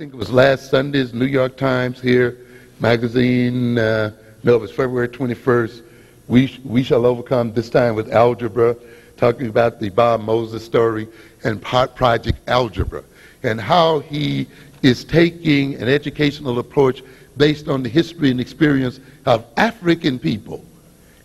think it was last Sunday's New York Times here, magazine, no, it was February 21st, we shall overcome, this time with algebra, talking about the Bob Moses story and Project Algebra, and how he is taking an educational approach based on the history and experience of African people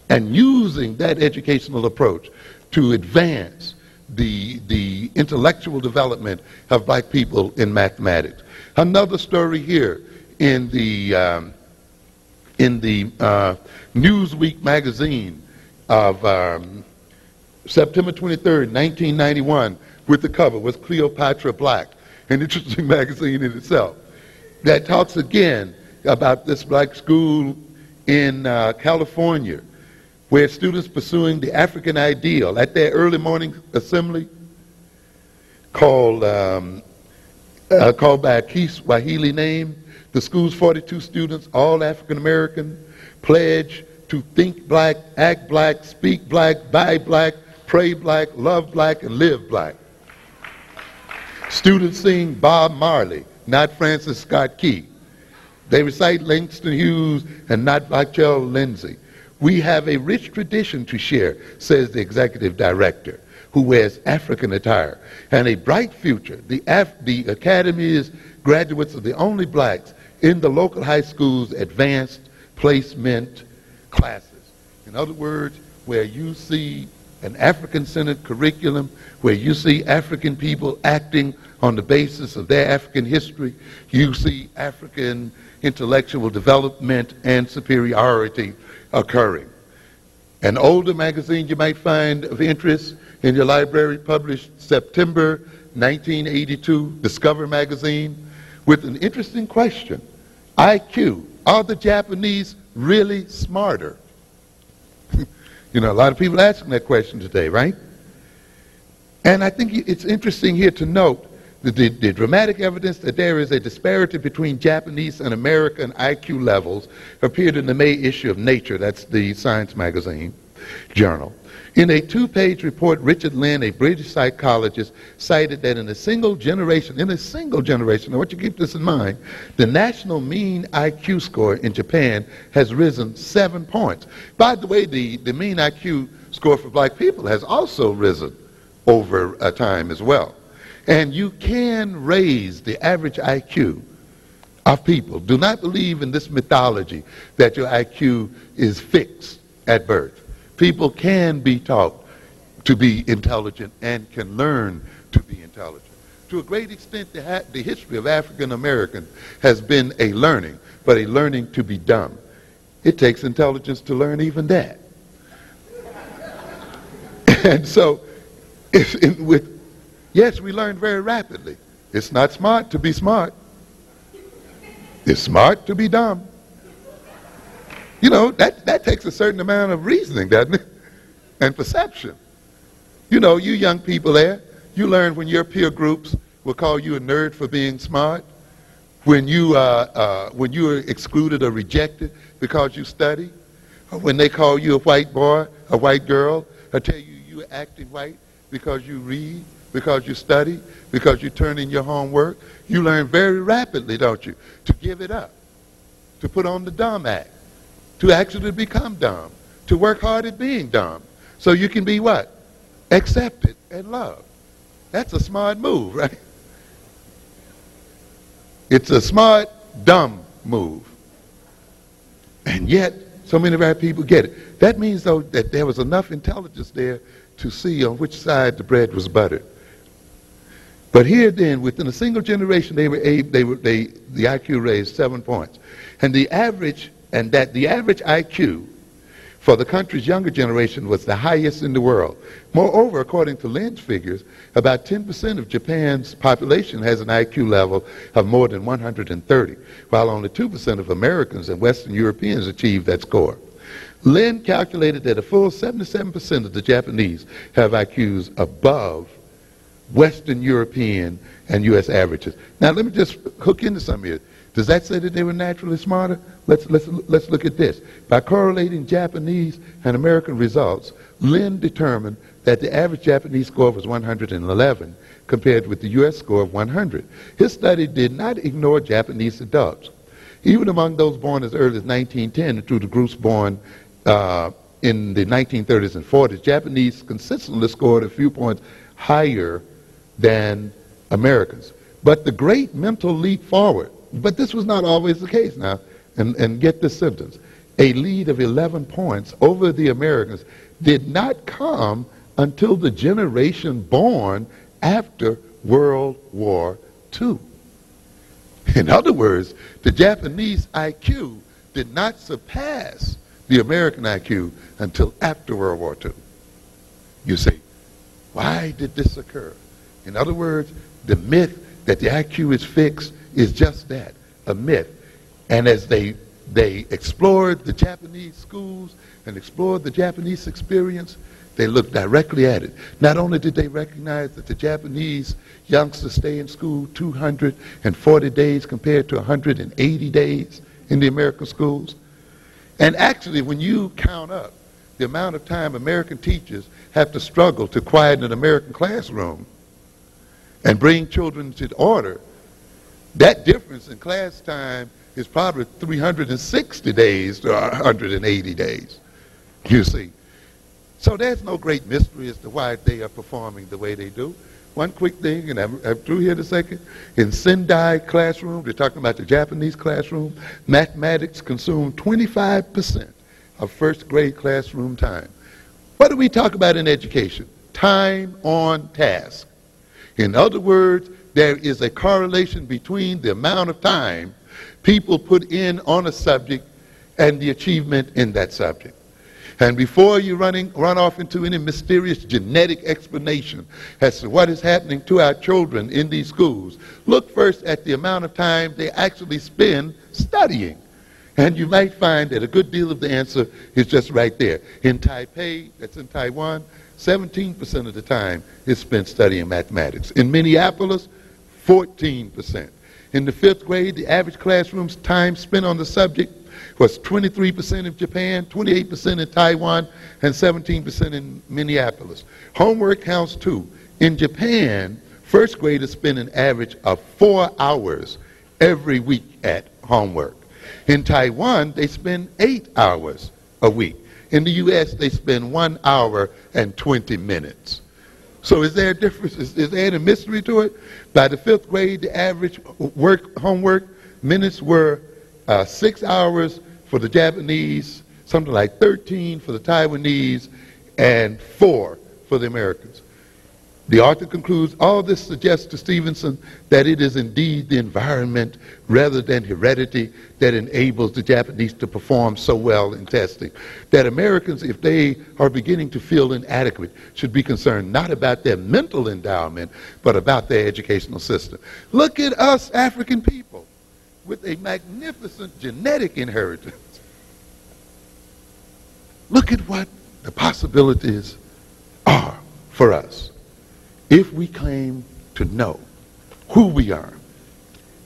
and using that educational approach to advance the intellectual development of black people in mathematics. Another story here in the Newsweek magazine of September 23rd, 1991, with the cover was Cleopatra Black, an interesting magazine in itself, that talks again about this black school in California, where students pursuing the African ideal at their early morning assembly, called by a Kiswahili name, the school's 42 students, all African American, pledge to think black, act black, speak black, buy black, pray black, love black, and live black. Students sing Bob Marley, not Francis Scott Key. They recite Langston Hughes and not Rachel Lindsay. We have a rich tradition to share, says the executive director, who wears African attire, and a bright future. The Academy's graduates are the only blacks in the local high school's advanced placement classes. In other words, where you see an African-centered curriculum, where you see African people acting on the basis of their African history, you see African intellectual development and superiority occurring. An older magazine you might find of interest in your library, published September 1982, Discover magazine, with an interesting question. IQ, are the Japanese really smarter? You know, a lot of people asking that question today, right? And I think it's interesting here to note that the dramatic evidence that there is a disparity between Japanese and American IQ levels appeared in the May issue of Nature, that's the science magazine journal. In a two-page report, Richard Lynn, a British psychologist, cited that in a single generation, I want you to keep this in mind, the national mean IQ score in Japan has risen 7 points. By the way, the mean IQ score for black people has also risen over time as well. And you can raise the average IQ of people. Do not believe in this mythology that your IQ is fixed at birth. People can be taught to be intelligent and can learn to be intelligent. To a great extent, the history of African Americans has been a learning, but a learning to be dumb. It takes intelligence to learn even that. And so, yes, we learn very rapidly. It's not smart to be smart. It's smart to be dumb. You know, that takes a certain amount of reasoning, doesn't it? And perception. You know, you young people there, you learn when your peer groups will call you a nerd for being smart, when you are excluded or rejected because you study, or when they call you a white boy, a white girl, or tell you you're acting white because you read, because you study, because you turn in your homework. You learn very rapidly, don't you, to give it up, to put on the dumb act, to actually become dumb, to work hard at being dumb, so you can be what? Accepted and loved. That's a smart move, right? It's a smart, dumb move. And yet, so many of our people get it. That means, though, that there was enough intelligence there to see on which side the bread was buttered. But here then, within a single generation, the IQ raised 7 points. And the average IQ for the country's younger generation was the highest in the world. Moreover, according to Lynn's figures, about 10% of Japan's population has an IQ level of more than 130, while only 2% of Americans and Western Europeans achieve that score. Lynn calculated that a full 77% of the Japanese have IQs above Western European and U.S. averages. Now let me just hook into some here. Does that say that they were naturally smarter? Let's look at this. By correlating Japanese and American results, Lin determined that the average Japanese score was 111 compared with the U.S. score of 100. His study did not ignore Japanese adults. Even among those born as early as 1910 and through the groups born in the 1930s and 40s, Japanese consistently scored a few points higher than Americans. But the great mental leap forward, but this was not always the case now, and get this sentence, a lead of 11 points over the Americans did not come until the generation born after World War II. In other words, the Japanese IQ did not surpass the American IQ until after World War II. You see, why did this occur? In other words, the myth that the IQ is fixed is just that, a myth. And as they explored the Japanese schools and explored the Japanese experience, they looked directly at it. Not only did they recognize that the Japanese youngsters stay in school 240 days compared to 180 days in the American schools. And actually, when you count up the amount of time American teachers have to struggle to quiet an American classroom and bring children to order, that difference in class time is probably 360 days to 180 days, you see. So there's no great mystery as to why they are performing the way they do. One quick thing, and I'm through here in a second. In Sendai classroom, they're talking about the Japanese classroom, mathematics consume 25% of first grade classroom time. What do we talk about in education? Time on task. In other words, there is a correlation between the amount of time people put in on a subject and the achievement in that subject. And before you run off into any mysterious genetic explanation as to what is happening to our children in these schools, look first at the amount of time they actually spend studying. And you might find that a good deal of the answer is just right there. In Taipei, that's in Taiwan, 17% of the time is spent studying mathematics. In Minneapolis, 14%. In the 5th grade, the average classroom's time spent on the subject was 23% in Japan, 28% in Taiwan, and 17% in Minneapolis. Homework counts too. In Japan, first graders spend an average of 4 hours every week at homework. In Taiwan, they spend 8 hours a week. In the U.S., they spend 1 hour and 20 minutes. So is there a difference? Is there any mystery to it? By the 5th grade, the average homework minutes were 6 hours for the Japanese, something like 13 for the Taiwanese, and 4 for the Americans. The author concludes, all this suggests to Stevenson that it is indeed the environment rather than heredity that enables the Japanese to perform so well in testing. That Americans, if they are beginning to feel inadequate, should be concerned not about their mental endowment, but about their educational system. Look at us African people with a magnificent genetic inheritance. Look at what the possibilities are for us. If we claim to know who we are,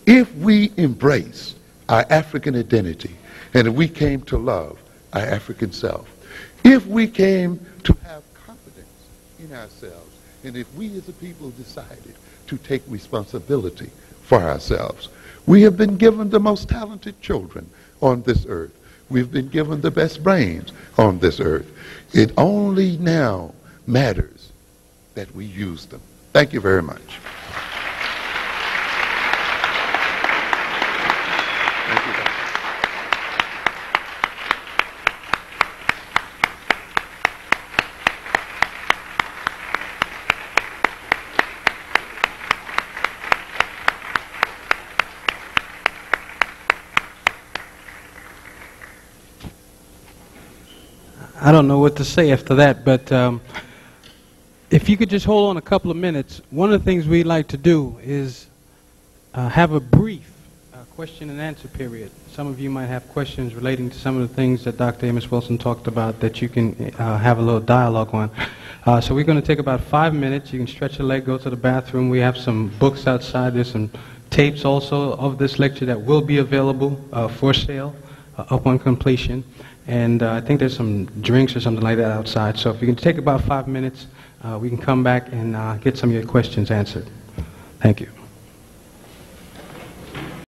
if we embrace our African identity, and if we came to love our African self, if we came to have confidence in ourselves, and if we as a people decided to take responsibility for ourselves, we have been given the most talented children on this earth. We've been given the best brains on this earth. It only now matters that we use them. Thank you very much. Thank you. I don't know what to say after that, but if you could just hold on a couple of minutes, one of the things we'd like to do is have a brief question and answer period. Some of you might have questions relating to some of the things that Dr. Amos Wilson talked about that you can have a little dialogue on. So we're going to take about 5 minutes. You can stretch your leg, go to the bathroom. We have some books outside. There's some tapes also of this lecture that will be available for sale upon completion. And I think there's some drinks or something like that outside. So if you can take about 5 minutes, we can come back and get some of your questions answered. Thank you.